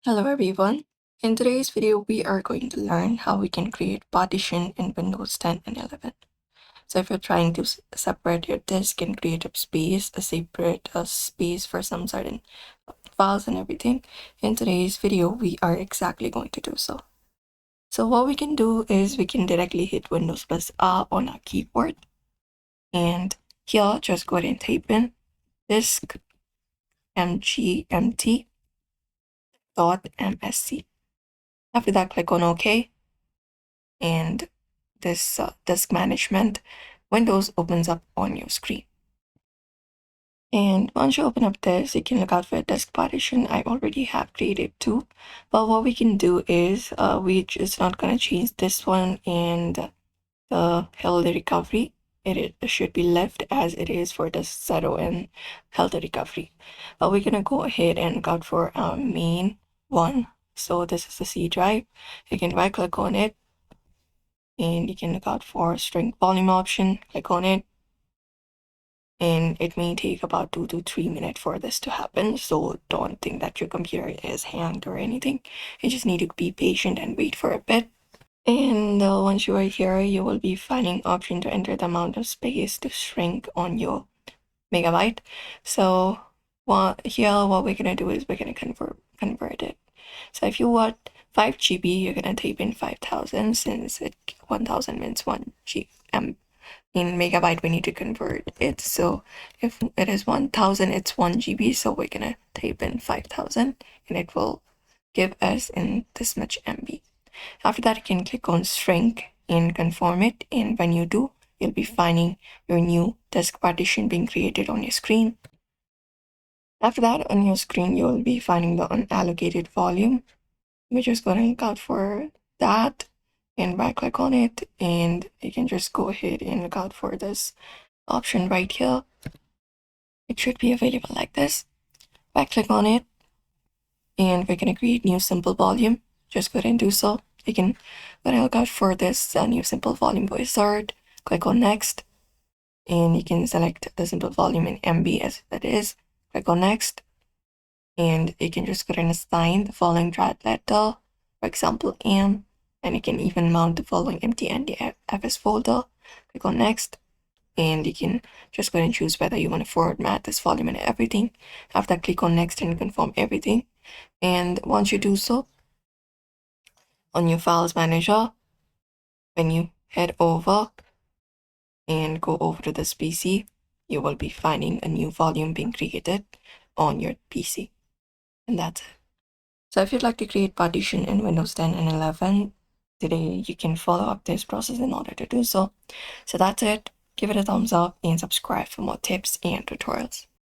Hello everyone. In today's video, we are going to learn how we can create partition in Windows 10 and 11. So if you're trying to separate your disk and create a separate space for some certain files and everything, in today's video, we are exactly going to do so. So what we can do is we can directly hit Windows plus R on our keyboard. And here, just go ahead and type in disk mgmt.msc. After that, click on OK, and this disk management windows opens up on your screen. And once you open up this, you can look out for a disk partition. I already have created two, but what we can do is we just not going to change this one and the healthy recovery. It should be left as it is for the 0 and healthy recovery. But we're going to go ahead and look out for our main one. So this is the C drive. You can right click on it, and you can look out for shrink volume option, click on it, and it may take about 2 to 3 minutes for this to happen. So don't think that your computer is hanged or anything. You just need to be patient and wait for a bit. And once you are here, you will be finding option to enter the amount of space to shrink on your megabyte. So here what we're gonna do is we're gonna convert it. So if you want 5 GB, you're gonna type in 5,000, since 1,000 means 1 GB. In megabyte we need to convert it. So if it is 1,000, it's 1 GB. So we're gonna type in 5,000, and it will give us in this much MB. After that, you can click on shrink and confirm it. And when you do, you'll be finding your new disk partition being created on your screen. After that, on your screen, you'll be finding the unallocated volume. We're just going to look out for that and right click on it, and you can just go ahead and look out for this option right here. It should be available like this. Right click on it, and we're going to create new simple volume. Just go ahead and do so. You can go and look out for this new simple volume wizard. Click on next, and you can select the simple volume in MB as it is. Click on next, and you can just go ahead and assign the following drive letter, for example M, and you can even mount the following empty NDFS folder. Click on next, and you can just go ahead and choose whether you want to format this volume and everything. After that, click on next and confirm everything. And once you do so, on your files manager, when you head over and go over to this PC, you will be finding a new volume being created on your PC. And that's it. So if you'd like to create partition in Windows 10 and 11, today you can follow up this process in order to do so. So that's it. Give it a thumbs up and subscribe for more tips and tutorials.